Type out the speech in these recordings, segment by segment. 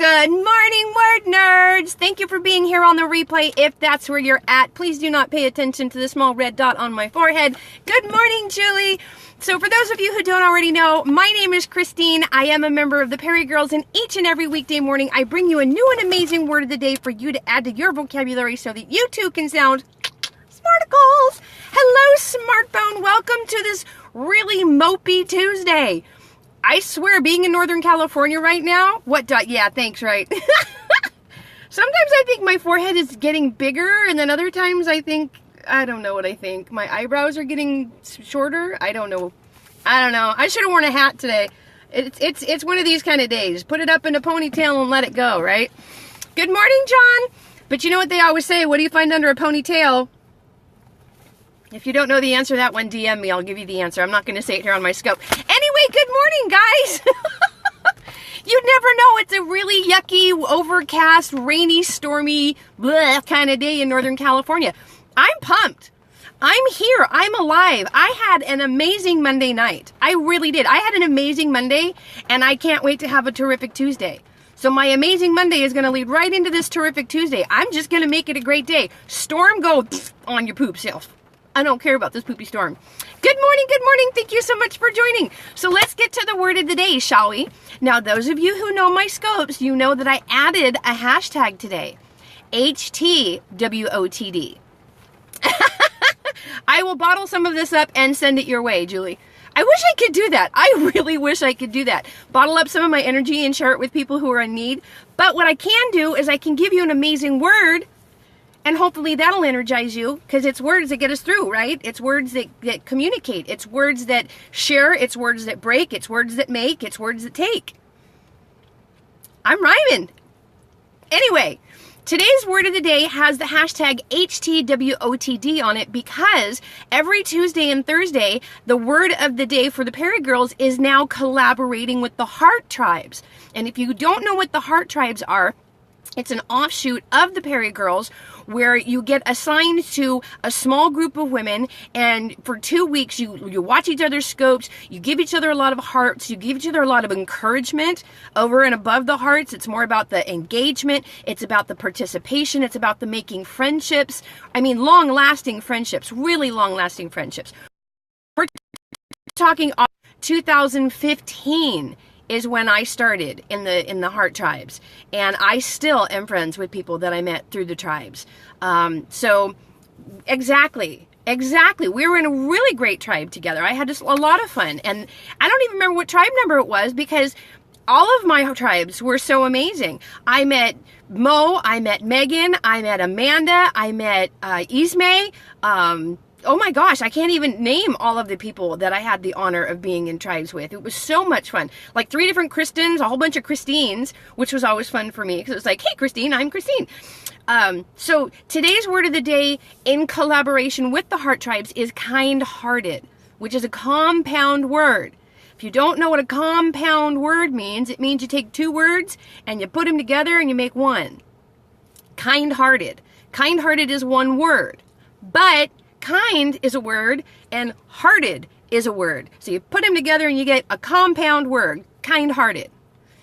Good morning, word nerds! Thank you for being here on the replay. If that's where you're at, please do not pay attention to the small red dot on my forehead. Good morning, Julie! So for those of you who don't already know, my name is Christine. I am a member of the Perry Girls, and each and every weekday morning I bring you a new and amazing word of the day for you to add to your vocabulary so that you too can sound SMARTICLES! Hello, smartphone! Welcome to this really mopey Tuesday. I swear, being in Northern California right now, yeah, thanks, right? Sometimes I think my forehead is getting bigger, and then other times I don't know what I think. My eyebrows are getting shorter. I don't know. I should have worn a hat today. It's one of these kind of days. Put it up in a ponytail and let it go, right? Good morning, John. But you know what they always say? What do you find under a ponytail? If you don't know the answer to that one, DM me. I'll give you the answer. I'm not going to say it here on my scope. Anyway, good morning, guys. You'd never know. It's a really yucky, overcast, rainy, stormy, bleh kind of day in Northern California. I'm pumped. I'm here. I'm alive. I had an amazing Monday night. I really did. I had an amazing Monday, and I can't wait to have a terrific Tuesday. So my amazing Monday is going to lead right into this terrific Tuesday. I'm just going to make it a great day. Storm, go on your poop self. I don't care about this poopy storm. Good morning, good morning. Thank you so much for joining. So let's get to the word of the day, shall we? Now, those of you who know my scopes, you know that I added a hashtag today. HTWOTD. I will bottle some of this up and send it your way, Julie. I wish I could do that. I really wish I could do that. Bottle up some of my energy and share it with people who are in need. But what I can do is I can give you an amazing word, and hopefully that'll energize you, because it's words that get us through, right? It's words that communicate. It's words that share. It's words that break. It's words that make. It's words that take. I'm rhyming. Anyway, today's word of the day has the hashtag HTWOTD on it because every Tuesday and Thursday, the word of the day for the Perry Girls is now collaborating with the Heart Tribes. And if you don't know what the Heart Tribes are, it's an offshoot of the Perry Girls where you get assigned to a small group of women, and for 2 weeks you watch each other's scopes, you give each other a lot of hearts, you give each other a lot of encouragement over and above the hearts. It's more about the engagement, it's about the participation, it's about the making friendships. I mean, long-lasting friendships, really long-lasting friendships. We're talking 2015 is when I started in the Heart Tribes, and I still am friends with people that I met through the tribes. So exactly, we were in a really great tribe together. I had just a lot of fun, and I don't even remember what tribe number it was because all of my tribes were so amazing. I met Mo, I met Megan, I met Amanda, I met Ismay. Oh my gosh, I can't even name all of the people that I had the honor of being in tribes with. It was so much fun. Like 3 different Kristins, a whole bunch of Christines, which was always fun for me because it was like, hey, Christine, I'm Christine. So today's word of the day in collaboration with the Heart Tribes is kind-hearted, which is a compound word. If you don't know what a compound word means, it means you take 2 words and you put them together and you make one. Kind-hearted. Kind-hearted is one word, but kind is a word, and hearted is a word. So you put them together and you get a compound word, kind-hearted.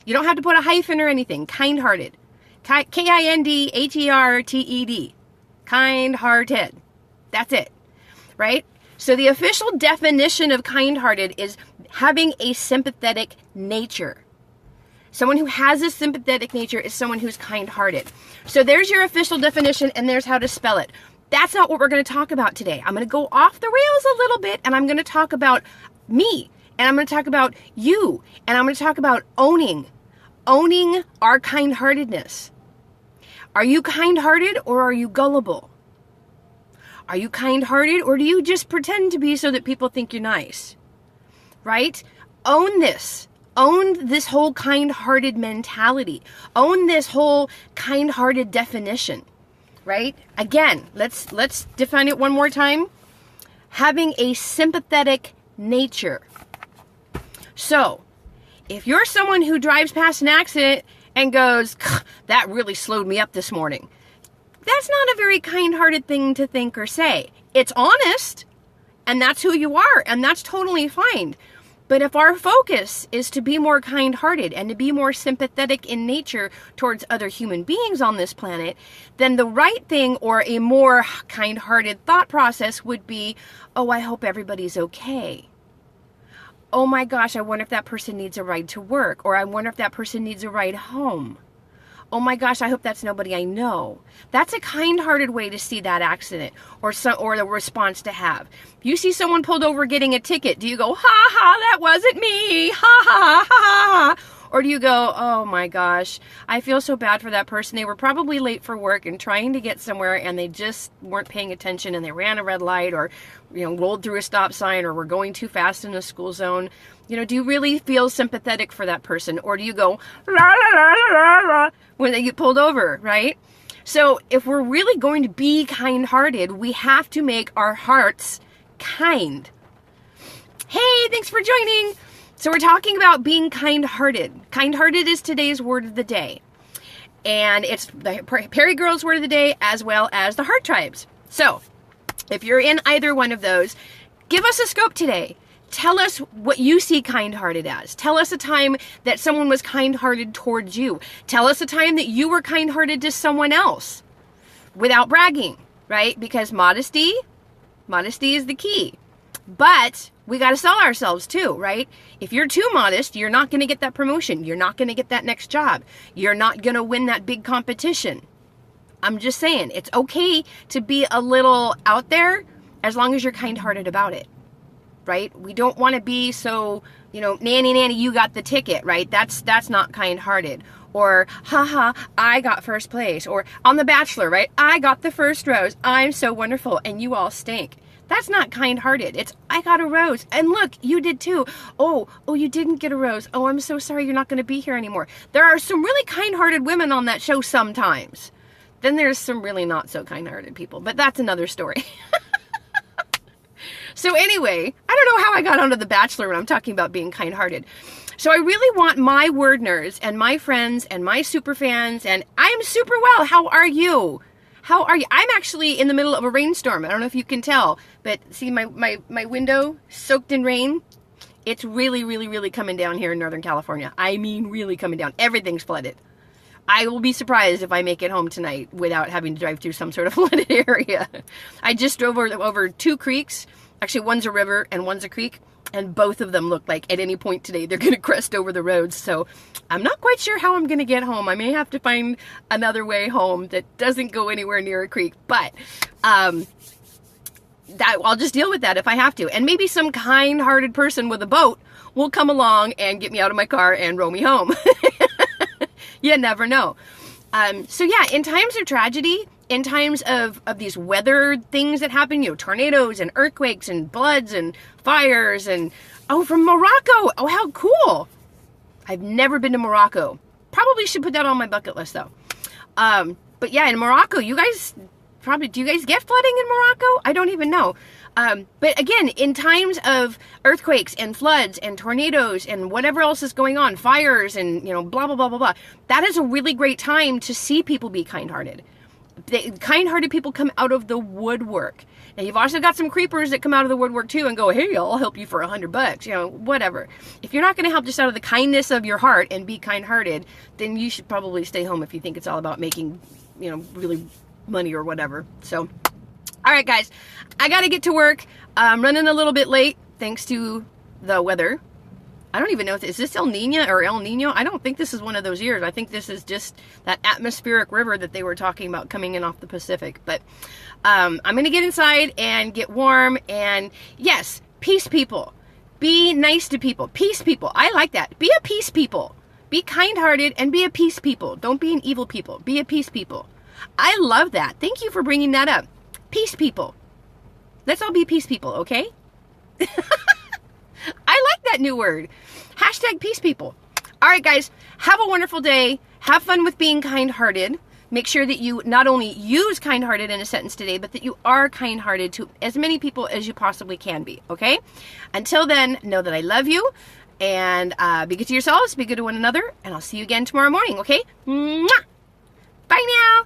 You don't have to put a hyphen or anything, kind-hearted. Kindhearted. Kind-hearted. That's it, right? So the official definition of kind-hearted is having a sympathetic nature. Someone who has a sympathetic nature is someone who's kind-hearted. So there's your official definition, and there's how to spell it. That's not what we're going to talk about today. I'm going to go off the rails a little bit, and I'm going to talk about me, and I'm going to talk about you, and I'm going to talk about owning our kind-heartedness. Are you kind-hearted, or are you gullible? Are you kind-hearted, or do you just pretend to be so that people think you're nice? Right? Own this. Own this whole kind-hearted mentality. Own this whole kind-hearted definition. Right? Again, let's define it one more time. Having a sympathetic nature. So, if you're someone who drives past an accident and goes, that really slowed me up this morning, that's not a very kind-hearted thing to think or say. It's honest, and that's who you are, and that's totally fine. But if our focus is to be more kind-hearted and to be more sympathetic in nature towards other human beings on this planet, then the right thing, or a more kind-hearted thought process, would be, oh, I hope everybody's okay. Oh my gosh, I wonder if that person needs a ride to work, or I wonder if that person needs a ride home. Oh my gosh, I hope that's nobody I know. That's a kind-hearted way to see that accident, or the response to have. If you see someone pulled over getting a ticket, do you go, ha ha, that wasn't me, ha ha ha ha? Or do you go, oh my gosh, I feel so bad for that person. They were probably late for work and trying to get somewhere, and they just weren't paying attention, and they ran a red light, or rolled through a stop sign, or were going too fast in a school zone. Do you really feel sympathetic for that person? Or do you go, la la la la la, when they get pulled over, right? So if we're really going to be kind-hearted, we have to make our hearts kind. Hey, thanks for joining. So we're talking about being kind-hearted. Kind-hearted is today's word of the day. And it's the Perry Girls word of the day, as well as the Heart Tribes. So if you're in either one of those, give us a scope today. Tell us what you see kind-hearted as. Tell us a time that someone was kind-hearted towards you. Tell us a time that you were kind-hearted to someone else without bragging, right? Because modesty is the key. But we got to sell ourselves too, right? If you're too modest, you're not going to get that promotion. You're not going to get that next job. You're not going to win that big competition. I'm just saying, it's okay to be a little out there as long as you're kind-hearted about it. Right? We don't want to be so, nanny, you got the ticket, right? That's not kind-hearted. Or, haha, I got first place. Or on The Bachelor, right? I got the first rose. I'm so wonderful, and you all stink. That's not kind-hearted. It's, I got a rose. And look, you did too. Oh, you didn't get a rose. Oh, I'm so sorry, you're not going to be here anymore. There are some really kind-hearted women on that show sometimes. Then there's some really not so kind-hearted people. But that's another story. So anyway, I don't know how I got onto The Bachelor when I'm talking about being kind-hearted. So I really want my word nerds and my friends and my super fans, and I'm super well. How are you? How are you? I'm actually in the middle of a rainstorm. I don't know if you can tell, but see my window soaked in rain? It's really, really, really coming down here in Northern California. I mean, really coming down. Everything's flooded. I will be surprised if I make it home tonight without having to drive through some sort of flooded area. I just drove over 2 creeks. Actually, one's a river and one's a creek, and both of them look like at any point today they're going to crest over the roads. So I'm not quite sure how I'm going to get home. I may have to find another way home that doesn't go anywhere near a creek, but I'll just deal with that if I have to. And maybe some kind-hearted person with a boat will come along and get me out of my car and row me home. You never know. So yeah, in times of tragedy, in times of these weather things that happen, tornadoes and earthquakes and floods and fires and, from Morocco. Oh, how cool. I've never been to Morocco. Probably should put that on my bucket list though. But yeah, in Morocco, do you guys get flooding in Morocco? I don't even know. But again, in times of earthquakes and floods and tornadoes and whatever else is going on, fires and, blah, blah, blah, blah, blah, that is a really great time to see people be kind-hearted. Kind-hearted people come out of the woodwork. Now, you've also got some creepers that come out of the woodwork too and go, hey, I'll help you for $100, whatever. If you're not going to help just out of the kindness of your heart and be kind-hearted, then you should probably stay home if you think it's all about making, really money or whatever. So, all right, guys, I got to get to work. I'm running a little bit late thanks to the weather. I don't even know, is this El Nino or El Nino? I don't think this is one of those years. I think this is just that atmospheric river that they were talking about coming in off the Pacific. But I'm going to get inside and get warm. And yes, peace people. Be nice to people. Peace people. I like that. Be a peace people. Be kind-hearted and be a peace people. Don't be an evil people. Be a peace people. I love that. Thank you for bringing that up. Peace people. Let's all be peace people, okay? I like that new word. Hashtag peace people. All right, guys, have a wonderful day. Have fun with being kind-hearted. Make sure that you not only use kind-hearted in a sentence today, but that you are kind-hearted to as many people as you possibly can be, okay? Until then, know that I love you, and be good to yourselves, be good to one another, and I'll see you again tomorrow morning, okay? Mwah! Bye now.